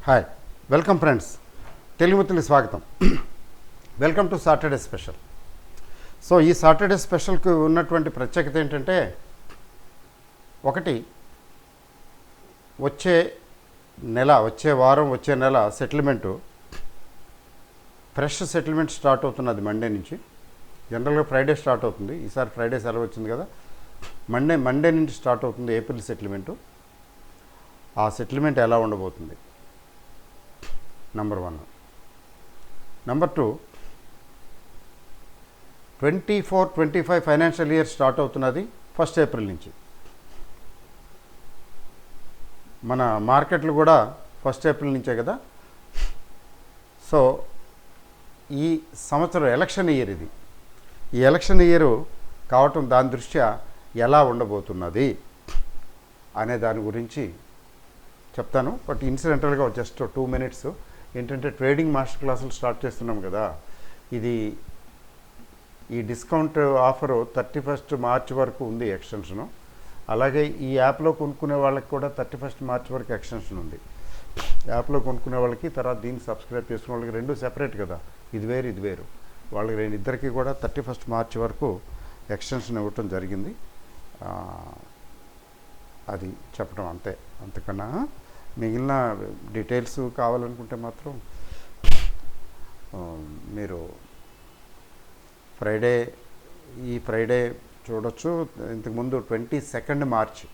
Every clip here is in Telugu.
Hi, welcome friends. తెలుగుమిత్రులకు స్వాగతం. Welcome to Saturday special. So ఈ సాటర్డే స్పెషల్కి ఉన్నటువంటి ప్రత్యేకత ఏంటంటే, ఒకటి వచ్చే వారం వచ్చే నెల సెటిల్మెంటు, ఫ్రెష్ సెటిల్మెంట్ స్టార్ట్ అవుతున్నది మండే నుంచి. జనరల్గా ఫ్రైడే స్టార్ట్ అవుతుంది, ఈసారి ఫ్రైడే సెలవు వచ్చింది కదా, మండే నుంచి స్టార్ట్ అవుతుంది ఏప్రిల్ సెటిల్మెంటు. ఆ సెటిల్మెంట్ ఎలా ఉండబోతుంది? Number 1. Number 2, 24-25 financial year start అవుతున్నది 1 ఏప్రిల్ నుంచి. మన మార్కెట్లు కూడా 1 ఏప్రిల్ నుంచే కదా. సో ఈ సంవత్సరం ఎలక్షన్ ఇయర్ ఇది. ఈ ఎలక్షన్ ఇయర్ కావటం దాని దృష్ట్యా ఎలా ఉండబోతున్నది అనే దాని గురించి చెప్తాను. బట్ ఇన్సిడెంటల్గా జస్ట్ 2 minutes ఏంటంటే, ట్రేడింగ్ మాస్టర్ క్లాసులు స్టార్ట్ చేస్తున్నాం కదా. ఈ డిస్కౌంట్ ఆఫరు 31 మార్చ్ వరకు ఉంది ఎక్స్టెన్షను. అలాగే ఈ యాప్లో కొనుక్కునే వాళ్ళకి కూడా 31 మార్చ్ వరకు ఎక్స్టెన్షన్ ఉంది. యాప్లో కొనుక్కునే వాళ్ళకి, తర్వాత దీన్ని సబ్స్క్రైబ్ చేసుకునే వాళ్ళకి రెండు సెపరేట్ కదా, ఇది వేరు. వాళ్ళకి ఇద్దరికి కూడా 31 మార్చ్ వరకు ఎక్స్టెన్షన్ ఇవ్వటం జరిగింది. అది చెప్పడం అంతే. అంతకన్నా మిగిలిన డీటెయిల్స్ కావాలనుకుంటే మాత్రం మీరు ఫ్రైడే చూడొచ్చు. ఇంతకుముందు 22 మార్చి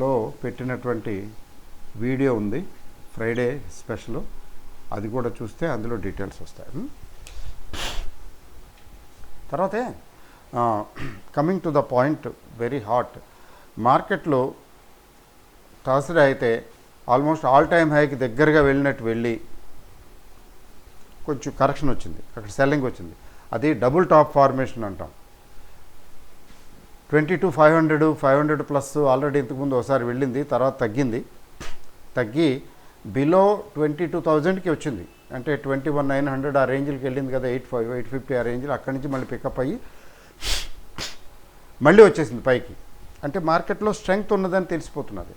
లో పెట్టినటువంటి వీడియో ఉంది, ఫ్రైడే స్పెషల్. అది కూడా చూస్తే అందులో డీటెయిల్స్ వస్తాయి. తర్వాతే coming to the point, very hot మార్కెట్లో థర్స్డే అయితే ఆల్మోస్ట్ ఆల్ టైమ్ హైకి దగ్గరగా వెళ్ళి కొంచెం కరెక్షన్ వచ్చింది, అక్కడ సెల్లింగ్ వచ్చింది. అది డబుల్ టాప్ ఫార్మేషన్ అంటాం. 22,500 ప్లస్ ఆల్రెడీ ఇంతకుముందు ఒకసారి వెళ్ళింది, తర్వాత తగ్గి బిలో 22,000కి వచ్చింది. అంటే 21,900 ఆ రేంజ్కి వెళ్ళింది కదా, 850 ఆ రేంజ్లో. అక్కడి నుంచి మళ్ళీ పికప్ అయ్యి మళ్ళీ వచ్చేసింది పైకి. అంటే మార్కెట్లో స్ట్రెంగ్త్ ఉన్నదని తెలిసిపోతున్నది.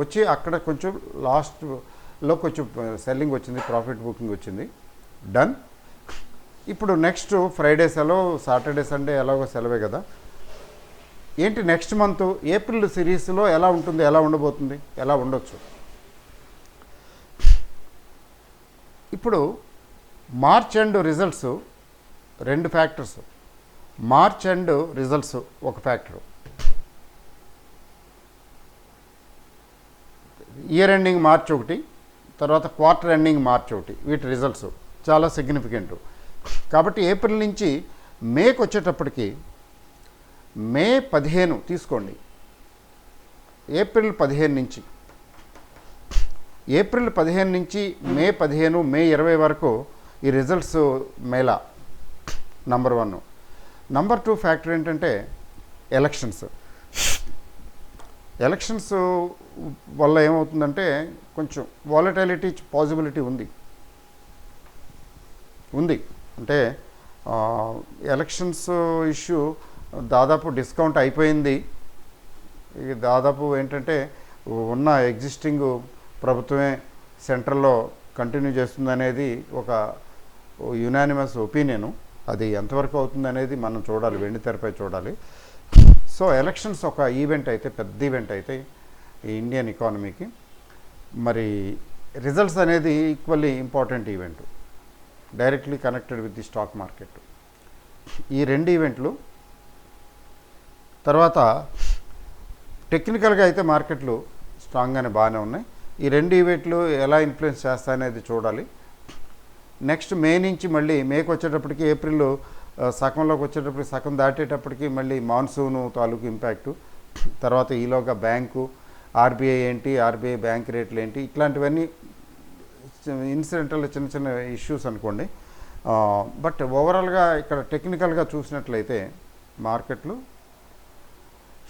వచ్చి అక్కడ కొంచెం లాస్ట్లో కొంచెం సెల్లింగ్ వచ్చింది, ప్రాఫిట్ బుకింగ్ వచ్చింది, డన్. ఇప్పుడు నెక్స్ట్ ఫ్రైడే సెలవు, సాటర్డే సండే ఎలాగో సెలవే కదా. ఏంటి నెక్స్ట్ మంత్ ఏప్రిల్ సిరీస్లో ఎలా ఉంటుంది, ఎలా ఉండబోతుంది, ఎలా ఉండొచ్చు? ఇప్పుడు March end results 2 factors. March end results ఒక ఫ్యాక్టరు, ఇయర్ ఎండింగ్ మార్చ్ ఒకటి, తర్వాత క్వార్టర్ ఎండింగ్ మార్చ్ ఒకటి. వీటి రిజల్ట్స్ చాలా సిగ్నిఫికెంట్. కాబట్టి ఏప్రిల్ నుంచి మేకి వచ్చేటప్పటికి మే 15 తీసుకోండి. ఏప్రిల్ 15 నుంచి మే 15, మే 20 వరకు ఈ results Mela. Number 1. Number 2 factor ఏంటంటే ఎలక్షన్స్ వల్ల ఏమవుతుందంటే కొంచెం వాలటాలిటీ పాసిబిలిటీ ఉంది. అంటే ఎలక్షన్స్ ఇష్యూ దాదాపు డిస్కౌంట్ అయిపోయింది. ఇది దాదాపు ఏంటంటే ఉన్న ఎగ్జిస్టింగ్ ప్రభుత్వమే సెంట్రల్లో కంటిన్యూ చేస్తుందనేది ఒక యునానిమస్ ఒపీనియను. అది ఎంతవరకు అవుతుంది అనేది మనం చూడాలి, వెండితెరపై చూడాలి. సో ఎలక్షన్స్ ఒక ఈవెంట్ అయితే, పెద్ద ఈవెంట్ అయితే ఈ ఇండియన్ ఎకానమీకి. మరి రిజల్ట్స్ అనేది equally important event, directly connected with the stock market. ఈ 2 ఈవెంట్లు తర్వాత టెక్నికల్గా అయితే మార్కెట్లు స్ట్రాంగ్గానే బాగానే ఉన్నాయి. ఈ 2 ఈవెంట్లు ఎలా ఇన్ఫ్లుయెన్స్ చేస్తాయనేది చూడాలి. నెక్స్ట్ మే నుంచి మళ్ళీ మేకి వచ్చేటప్పటికి, ఏప్రిల్ సగంలోకి వచ్చేటప్పటికి, సగం దాటేటప్పటికి మళ్ళీ మాన్సూను తాలూకు ఇంపాక్టు, తర్వాత ఈలోగా బ్యాంకు, ఆర్బీఐ ఏంటి, ఆర్బీఐ బ్యాంక్ రేట్లు ఏంటి, ఇట్లాంటివన్నీ ఇన్సిడెంటల్ చిన్న ఇష్యూస్ అనుకోండి. బట్ ఓవరాల్గా ఇక్కడ టెక్నికల్గా చూసినట్లయితే మార్కెట్లు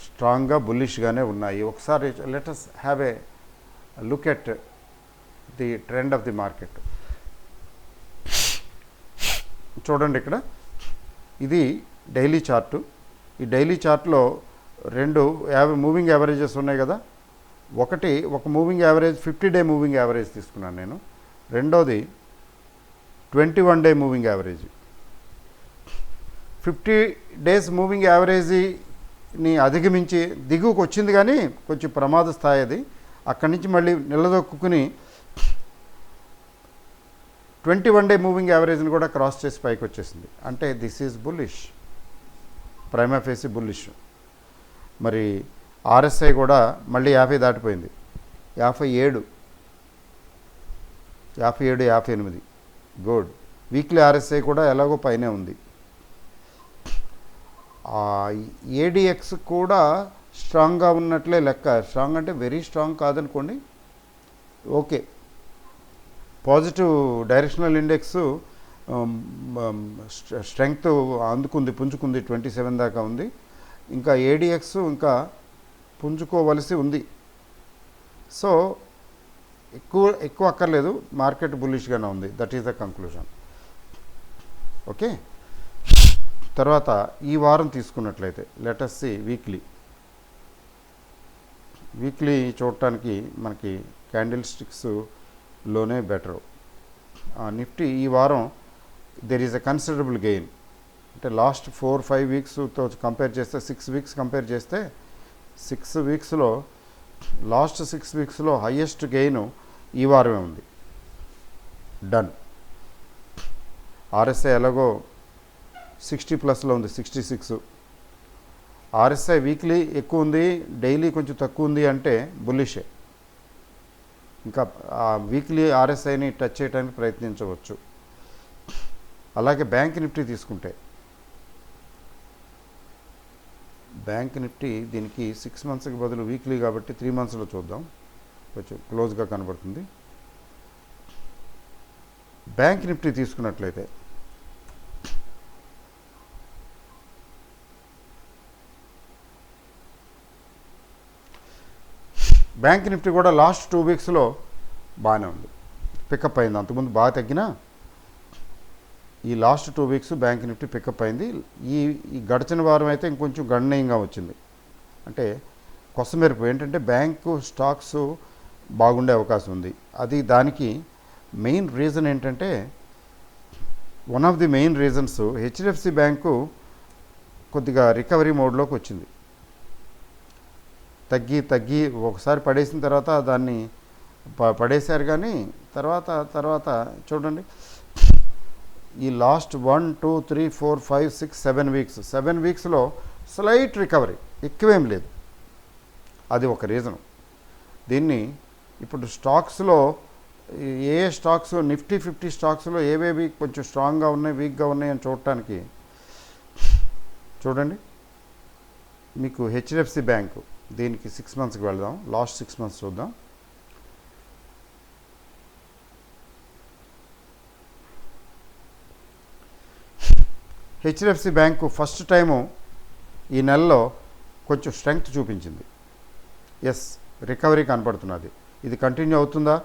స్ట్రాంగ్గా బుల్లిష్గానే ఉన్నాయి. ఒకసారి let us have a look at the trend of the market. చూడండి, ఇక్కడ ఇది డైలీ చార్టు. ఈ డైలీ చార్ట్లో 2 50 మూవింగ్ యావరేజెస్ ఉన్నాయి కదా. ఒక మూవింగ్ యావరేజ్ 50-డే మూవింగ్ యావరేజ్ తీసుకున్నాను నేను. రెండోది 21-డే మూవింగ్ యావరేజ్. 50 డేస్ మూవింగ్ యావరేజ్ని అధిగమించి దిగువకు వచ్చింది, కానీ కొంచెం ప్రమాద స్థాయి అది. అక్కడి నుంచి మళ్ళీ నిలదొక్కుని 21-డే మూవింగ్ యావరేజ్ని కూడా క్రాస్ చేసి పైకి వచ్చేసింది. అంటే this is bullish, prima facie bullish. మరి ఆర్ఎస్ఐ కూడా మళ్ళీ 50 దాటిపోయింది, 57, 58. గుడ్. వీక్లీ ఆర్ఎస్ఐ కూడా ఎలాగో పైనే ఉంది. ఏడిఎక్స్ కూడా స్ట్రాంగ్గా ఉన్నట్లే లెక్క. స్ట్రాంగ్ అంటే వెరీ స్ట్రాంగ్ కాదనుకోండి, okay. Positive directional index strength అందుకుంది, పుంజుకుంది, 27 దాకా ఉంది. ఇంకా ఏడిఎక్స్ ఇంకా పుంజుకోవలసి ఉంది. సో ఎక్కువ అక్కర్లేదు, మార్కెట్ బుల్లిష్గానే ఉంది. That is the conclusion. Okay. తర్వాత ఈ వారం తీసుకున్నట్లయితే లెట్ us see వీక్లీ చూడటానికి మనకి క్యాండిల్ స్టిక్స్లోనే బెటరు. నిఫ్టీ ఈ వారం there is a considerable gain. అంటే లాస్ట్ 4-5 వీక్స్తో కంపేర్ చేస్తే 6 వీక్స్ కంపేర్ చేస్తే 6 వీక్స్లో లాస్ట్ 6 వీక్స్లో హయ్యెస్ట్ గెయిన్ ఈ వారమే ఉంది. డన్. ఆర్ఎస్ఐ ఎలాగో 60+ ఉంది, 66. ఆర్ఎస్ఐ వీక్లీ ఎక్కువ ఉంది, డైలీ కొంచెం తక్కువ ఉంది అంటే బుల్లిషే. ఇంకా వీక్లీ ఆర్ఎస్ఐని టచ్ చేయడానికి ప్రయత్నించవచ్చు. అలాగే బ్యాంక్ నిఫ్టీ తీసుకుంటే, బ్యాంక్ నిఫ్టీ దీనికి 6 మంత్స్కి బదులు వీక్లీ కాబట్టి 3 మంత్స్లో చూద్దాం, కొంచెం క్లోజ్గా కనబడుతుంది. బ్యాంక్ నిఫ్టీ తీసుకున్నట్లయితే బ్యాంక్ నిఫ్టీ కూడా లాస్ట్ 2 వీక్స్లో బాగానే ఉంది, పికప్ అయింది. అంతకుముందు బాగా తగ్గినా ఈ last 2 weeks bank Nifty pickup అయింది. ఈ గడిచిన వారం అయితే ఇంకొంచెం గణనీయంగా వచ్చింది. అంటే కొసమెరుపు ఏంటంటే బ్యాంకు స్టాక్స్ బాగుండే అవకాశం ఉంది. అది దానికి మెయిన్ రీజన్ ఏంటంటే, one of the main reasons HDFC bank కొద్దిగా రికవరీ మోడ్లోకి వచ్చింది. తగ్గి ఒకసారి పడేసిన తర్వాత దాన్ని పడేశారు, కానీ తర్వాత చూడండి ఈ లాస్ట్ 1, 2, 3, 4, 5, 6, 7 వీక్స్లో స్లైట్ రికవరీ, ఎక్కువేం లేదు. అది ఒక రీజను. దీన్ని ఇప్పుడు స్టాక్స్లో ఏ స్టాక్స్, నిఫ్టీ 50 స్టాక్స్లో ఏవేవి కొంచెం స్ట్రాంగ్గా ఉన్నాయి, వీక్గా ఉన్నాయి అని చూడటానికి చూడండి. మీకు హెచ్డిఎఫ్సి బ్యాంకు దీనికి 6 మంత్స్కి వెళ్దాం, లాస్ట్ 6 మంత్స్ చూద్దాం. హెచ్డిఎఫ్సి బ్యాంకు ఫస్ట్ టైము ఈ నెలలో కొంచెం స్ట్రెంగ్త్ చూపించింది. ఎస్, రికవరీ కనపడుతున్నది. ఇది కంటిన్యూ అవుతుందా?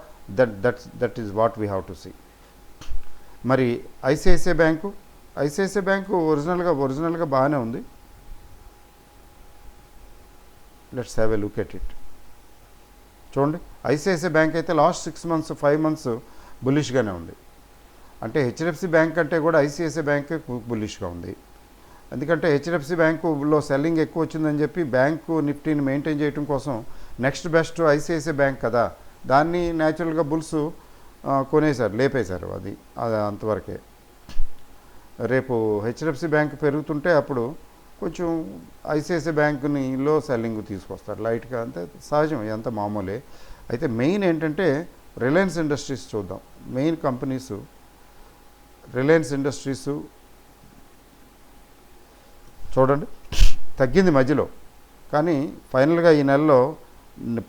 That is what we have to see. మరి ఐసిఐసిఐ బ్యాంకు ఒరిజినల్గా బాగానే ఉంది. Let's have a look at it. చూడండి, ఐసిఐసిఐ బ్యాంక్ అయితే లాస్ట్ 6 మంత్స్ 5 మంత్స్ బుల్లిష్గానే ఉంది. అంటే హెచ్డిఎఫ్సి బ్యాంక్ అంటే కూడా ఐసిఐసిఐ బ్యాంక్ బుల్లిష్గా ఉంది. ఎందుకంటే హెచ్డిఎఫ్సి బ్యాంకులో సెల్లింగ్ ఎక్కువ వచ్చిందని చెప్పి బ్యాంకు నిఫ్టీని మెయింటైన్ చేయడం కోసం నెక్స్ట్ బెస్ట్ ఐసిఐసిఐ బ్యాంక్ కదా, దాన్ని న్యాచురల్గా బుల్స్ కొనేశారు, లేపేశారు. అది అంతవరకే. రేపు హెచ్డిఎఫ్సి బ్యాంక్ పెరుగుతుంటే అప్పుడు కొంచెం ఐసిఐసిఐ బ్యాంకునిలో సెల్లింగ్ తీసుకొస్తారు లైట్గా, అంతే సహజం, ఎంత మామూలే. అయితే మెయిన్ ఏంటంటే రిలయన్స్ ఇండస్ట్రీస్ చూద్దాం. మెయిన్ కంపెనీస్ రిలయన్స్ ఇండస్ట్రీస్ చూడండి, తగ్గింది మధ్యలో, కానీ ఫైనల్గా ఈ నెలలో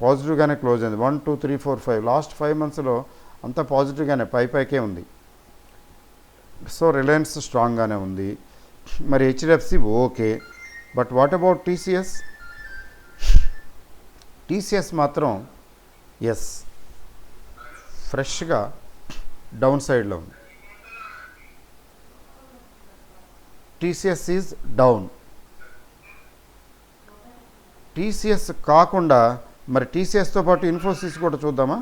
పాజిటివ్గానే క్లోజ్ అయింది. 1, 2, 3, 4, 5 లాస్ట్ 5 మంత్స్లో అంతా పాజిటివ్గానే పైకే ఉంది. సో రిలయన్స్ స్ట్రాంగ్గానే ఉంది. మరి HDFC okay. But what about TCS మాత్రం ఎస్, ఫ్రెష్గా డౌన్ సైడ్లో ఉంది. TCS is down. టీసీఎస్ కాకుండా మరి టీసీఎస్తో పాటు ఇన్ఫోసిస్ కూడా చూద్దామా?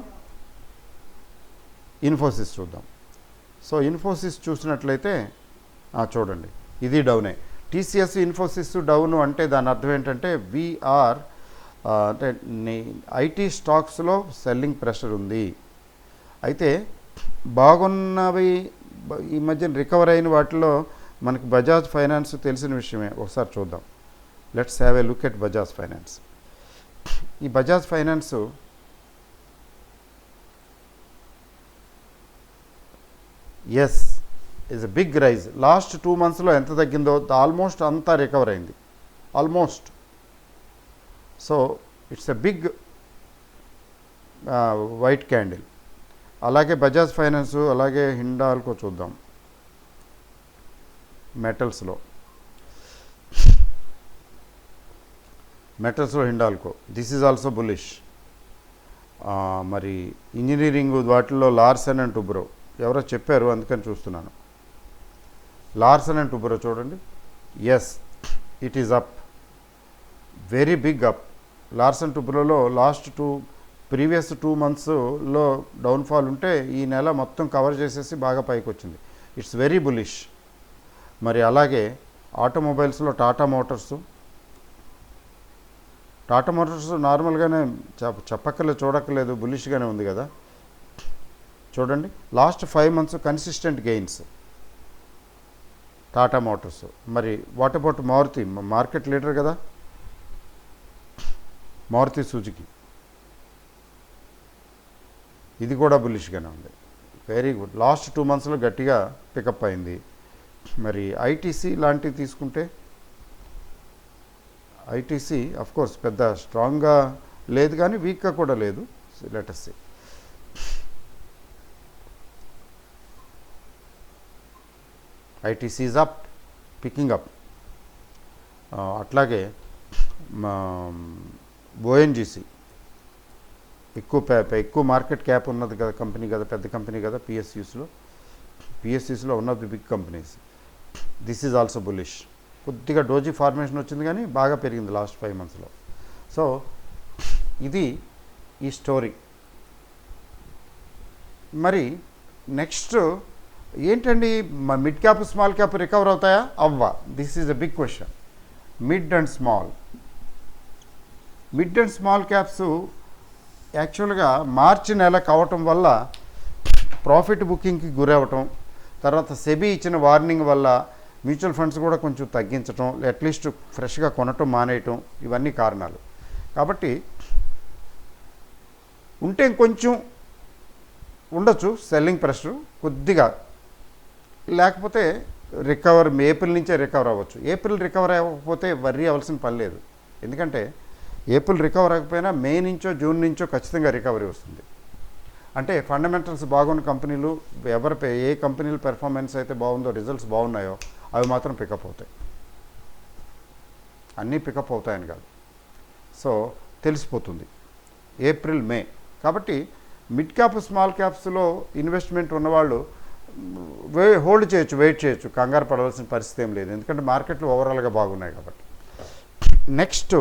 ఇన్ఫోసిస్ చూద్దాం. సో ఇన్ఫోసిస్ చూసినట్లయితే చూడండి, ఇది డౌనే. టీసీఎస్ ఇన్ఫోసిస్ డౌన్ అంటే దాని అర్థం ఏంటంటే వీఆర్ అంటే ఐటీ స్టాక్స్లో సెల్లింగ్ ప్రెషర్ ఉంది. అయితే బాగున్నవి ఈ మధ్య రికవర్ అయిన వాటిలో మనకి బజాజ్ ఫైనాన్స్ తెలిసిన విషయమే. ఒకసారి చూద్దాం. Let's have a look at Bajaj Finance. ఈ Bajaj Finance yes is a big rise. Last 2 monthsలో ఎంత తగ్గిందో ఆల్మోస్ట్ అంతా రికవర్ అయింది, almost. So it's a big white candle. అలాగే బజాజ్ ఫైనాన్స్, అలాగే హిండాల్కో చూద్దాం. మెటల్స్లో Hindalco this is also bullish. మరి ఇంజనీరింగ్ వాటిల్లో లార్సన్ అండ్ టుబ్రో ఎవరో చెప్పారు, అందుకని చూస్తున్నాను. లార్సన్ అండ్ టుబ్రో చూడండి, yes it is up, very big up. లార్సన్ టుబ్రోలో లాస్ట్ ప్రీవియస్ 2 monthsలో డౌన్ఫాల్ ఉంటే ఈ నెల మొత్తం కవర్ చేసేసి బాగా పైకి వచ్చింది. It's very bullish. మరి అలాగే ఆటోమొబైల్స్లో టాటా మోటార్స్ నార్మల్గానే చెప్పక్కర్లేదు, చూడక్కర్లేదు, బులిష్గానే ఉంది కదా. చూడండి, last 5 months consistent gains Tata Motors. మరి what about Maruti? Market leader కదా మారుతి సుజుకి, ఇది కూడా బులిష్గానే ఉంది. Very good. లాస్ట్ 2 monthsలో గట్టిగా పికప్ అయింది. మరి ఐటీసీ లాంటివి తీసుకుంటే ఐటీసీ అఫ్కోర్స్ పెద్ద స్ట్రాంగ్గా లేదు కానీ వీక్గా కూడా లేదు. Let us see. ITC is up, picking up. అట్లాగే ఓఎన్జీసీ ఎక్కువ మార్కెట్ క్యాప్ ఉన్నది కదా కంపెనీ కదా, పెద్ద కంపెనీ కదా. పిఎస్యూస్లో one of the big companies. This is also bullish. కొద్దిగా డోజీ ఫార్మేషన్ వచ్చింది కానీ బాగా పెరిగింది లాస్ట్ 5 monthsలో. సో ఇది ఈ స్టోరీ. మరి నెక్స్ట్ ఏంటండి, mid cap small cap recover అవుతాయా? అవ్వా? This is a big question. Mid and small caps యాక్చువల్గా మార్చి నెల కావటం వల్ల ప్రాఫిట్ బుకింగ్కి గురవటం, తర్వాత సెబీ ఇచ్చిన వార్నింగ్ వల్ల మ్యూచువల్ ఫండ్స్ కూడా కొంచెం తగ్గించటం, అట్లీస్ట్ ఫ్రెష్గా కొనటం మానేయటం, ఇవన్నీ కారణాలు. కాబట్టి ఉంటే ఇంకొంచెం ఉండొచ్చు సెల్లింగ్ ప్రెషర్ కొద్దిగా, లేకపోతే ఏప్రిల్ నుంచే రికవర్ అవ్వచ్చు. ఏప్రిల్ రికవర్ అవ్వకపోతే వర్రీ అవ్వాల్సిన పని లేదు. ఎందుకంటే ఏప్రిల్ రికవర్ అవ్వకపోయినా మే నుంచో జూన్ నుంచో ఖచ్చితంగా రికవరీ వస్తుంది. అంటే ఫండమెంటల్స్ బాగున్న కంపెనీలు, ఏ కంపెనీలు పెర్ఫార్మెన్స్ అయితే బాగుందో, రిజల్ట్స్ బాగున్నాయో అవి మాత్రం పికప్ అవుతాయి. అన్నీ పికప్ అవుతాయని కాదు. సో తెలిసిపోతుంది ఏప్రిల్ మే. కాబట్టి మిడ్ క్యాప్ స్మాల్ క్యాప్స్లో ఇన్వెస్ట్మెంట్ ఉన్నవాళ్ళు హోల్డ్ చేయొచ్చు, వెయిట్ చేయొచ్చు, కంగారు పడవలసిన పరిస్థితి ఏం లేదు. ఎందుకంటే మార్కెట్లు ఓవరాల్గా బాగున్నాయి కాబట్టి. Next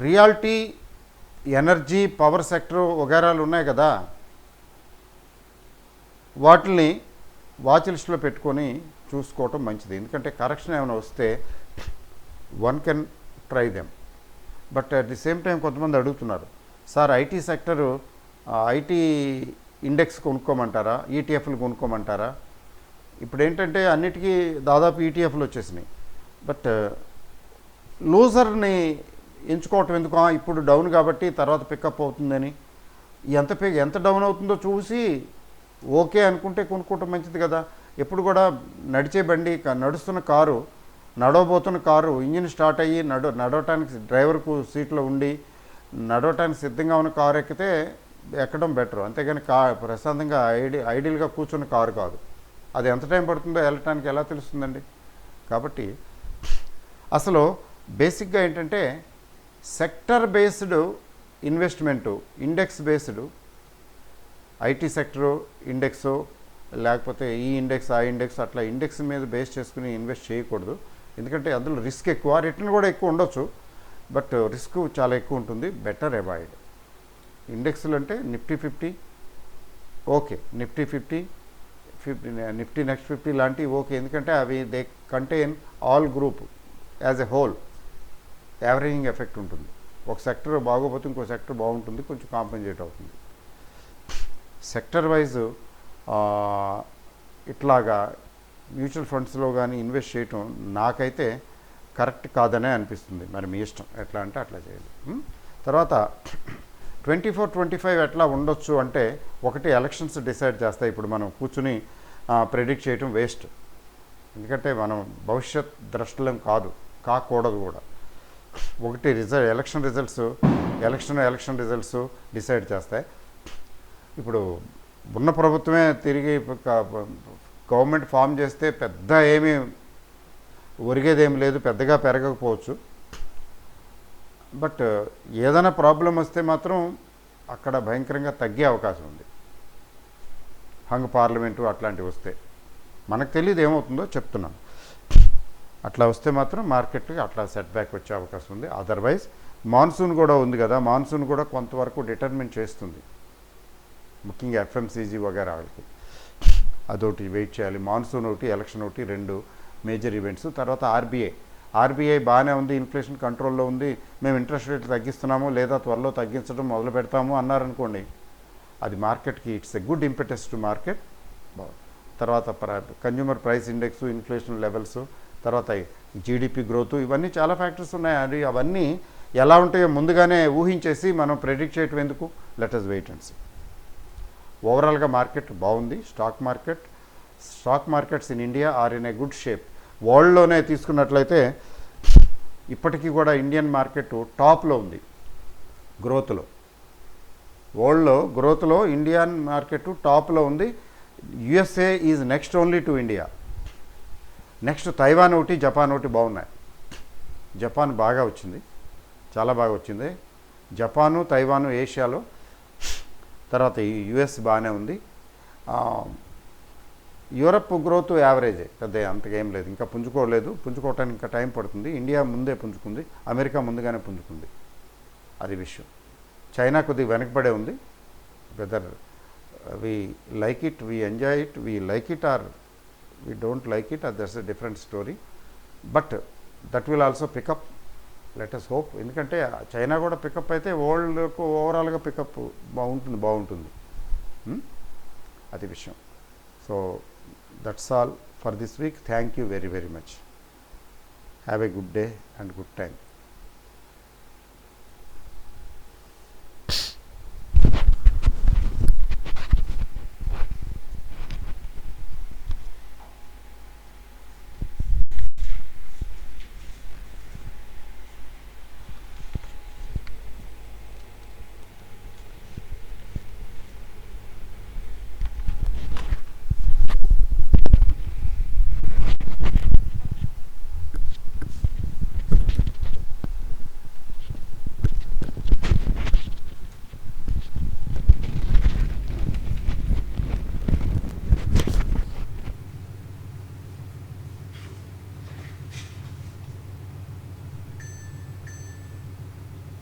reality, energy, power sector వగైరాలు ఉన్నాయి కదా, వాటిని వాచ్ లిస్ట్లో పెట్టుకొని చూసుకోవటం మంచిది. ఎందుకంటే కరెక్షన్ ఏమైనా వస్తే one can try them. But at the same time కొంతమంది అడుగుతున్నారు, sir IT sector IT index కొనుక్కోమంటారా, ఈటీఎఫ్లు కొనుక్కోమంటారా? ఇప్పుడు ఏంటంటే అన్నిటికీ దాదాపు ఈటీఎఫ్లు వచ్చేసినాయి. బట్ లూజర్ని ఎంచుకోవటం ఎందుకు? ఇప్పుడు డౌన్ కాబట్టి తర్వాత పికప్ అవుతుందని, ఎంత డౌన్ అవుతుందో చూసి ఓకే అనుకుంటే కొనుక్కోవటం మంచిది కదా. ఎప్పుడు కూడా నడిచే బండి, నడవబోతున్న కారు ఇంజిన్ స్టార్ట్ అయ్యి నడవటానికి డ్రైవర్కు సీట్లో ఉండి నడవటానికి సిద్ధంగా ఉన్న కారు ఎక్కడం బెటర్. అంతేగాని ప్రశాంతంగా ఐడియల్గా కూర్చున్న కారు కాదు. అది ఎంత టైం పడుతుందో వెళ్ళటానికి ఎలా తెలుస్తుందండి? కాబట్టి అసలు బేసిక్గా ఏంటంటే sector based investment, index based IT sector index, లేకపోతే ఈ ఇండెక్స్ ఆ ఇండెక్స్ అట్లా ఇండెక్స్ మీద బేస్ చేసుకుని ఇన్వెస్ట్ చేయకూడదు. ఎందుకంటే అందులో రిస్క్ ఎక్కువ, రిటర్న్ కూడా ఎక్కువ ఉండొచ్చు. బట్ రిస్క్ చాలా ఎక్కువ ఉంటుంది, బెటర్ అవాయిడ్. ఇండెక్స్లు అంటే నిఫ్టీ 50 ఓకే, నిఫ్టీ 50 నిఫ్టీ నెక్స్ట్ 50 లాంటివి ఓకే, ఎందుకంటే అవి they contain all group as a whole, averaging effect ఉంటుంది. ఒక సెక్టర్ బాగోపోతే ఇంకో సెక్టర్ బాగుంటుంది, కొంచెం కాంపెన్సేట్ అవుతుంది. సెక్టర్ వైజ్ ఇట్లాగా మ్యూచువల్ ఫండ్స్లో కానీ ఇన్వెస్ట్ చేయటం నాకైతే కరెక్ట్ కాదనే అనిపిస్తుంది. మరి మీ ఇష్టం, ఎట్లా అంటే అట్లా చేయాలి. తర్వాత 24-25 ఎట్లా ఉండొచ్చు అంటే, ఒకటి ఎలక్షన్స్ డిసైడ్ చేస్తాయి. ఇప్పుడు మనం కూర్చుని ప్రెడిక్ట్ చేయటం వేస్ట్, ఎందుకంటే మనం భవిష్యత్ ద్రష్టలం కాకూడదు కూడా. ఒకటి ఎలక్షన్ రిజల్ట్స్ డిసైడ్ చేస్తాయి. ఇప్పుడు ఉన్న ప్రభుత్వమే తిరిగి గవర్నమెంట్ ఫామ్ చేస్తే పెద్ద ఏమీ ఒరిగేదేమి లేదు, పెద్దగా పెరగకపోవచ్చు. బట్ ఏదైనా ప్రాబ్లం వస్తే మాత్రం అక్కడ భయంకరంగా తగ్గే అవకాశం ఉంది. హంగ్ పార్లమెంటు అట్లాంటివి వస్తే మనకు తెలియదు ఏమవుతుందో చెప్తున్నాను. అట్లా వస్తే మాత్రం మార్కెట్కి అట్లా సెట్ బ్యాక్ వచ్చే అవకాశం ఉంది. అదర్వైజ్ మాన్సూన్ కూడా ఉంది కదా, మాన్సూన్ కూడా కొంతవరకు డిటర్మిన్ చేస్తుంది, ముఖ్యంగా ఎఫ్ఎంసీజీ వగైరా వాళ్ళకి. అదొకటి వెయిట్ చేయాలి. మాన్సూన్ ఒకటి, ఎలక్షన్ ఒకటి, 2 మేజర్ ఈవెంట్స్. తర్వాత ఆర్బీఐ బాగానే ఉంది, ఇన్ఫ్లేషన్ కంట్రోల్లో ఉంది, మేము ఇంట్రెస్ట్ రేట్లు తగ్గిస్తున్నాము లేదా త్వరలో తగ్గించడం మొదలు పెడతాము అన్నారనుకోండి, అది మార్కెట్కి it's a good impetus to market. తర్వాత consumer price index, inflation levels, తర్వాత జీడిపి గ్రోత్, ఇవన్నీ చాలా ఫ్యాక్టర్స్ ఉన్నాయి. అది అవన్నీ ఎలా ఉంటాయో ముందుగానే ఊహించేసి మనం ప్రెడిక్ట్ చేయటం ఎందుకు? Let us wait and see. ఓవరాల్గా మార్కెట్ బాగుంది. Stock markets in India are in a good shape. వరల్డ్లోనే తీసుకున్నట్లయితే ఇప్పటికీ కూడా ఇండియన్ మార్కెట్ టాప్లో ఉంది గ్రోత్లో. వరల్డ్లో గ్రోత్లో ఇండియన్ మార్కెట్ టాప్లో ఉంది. USA is next only to India. Next Taiwan ఒకటి, జపాన్ ఒకటి బాగున్నాయి. జపాన్ బాగా వచ్చింది, చాలా బాగా వచ్చింది. జపాను, తైవాను ఏషియాలో. తర్వాత యుఎస్ బాగానే ఉంది. యూరప్ గ్రోత్ యావరేజే, పెద్ద అంతగా ఏం లేదు, ఇంకా పుంజుకోవటానికి ఇంకా టైం పడుతుంది. ఇండియా ముందే పుంజుకుంది, అమెరికా ముందుగానే పుంజుకుంది, అది విషయం. చైనా కొద్దిగా వెనకబడే ఉంది. Weather we like it, we enjoy it, we like it or we don't like it, that's a different story. But that will also pickup, let us hope. ఎందుకంటే చైనా కూడా పికప్ అయితే వరల్డ్కు ఓవరాల్గా పికప్ బాగుంటుంది. అది విషయం. So that's all for this week. Thank you very very much. Have a good day and good time.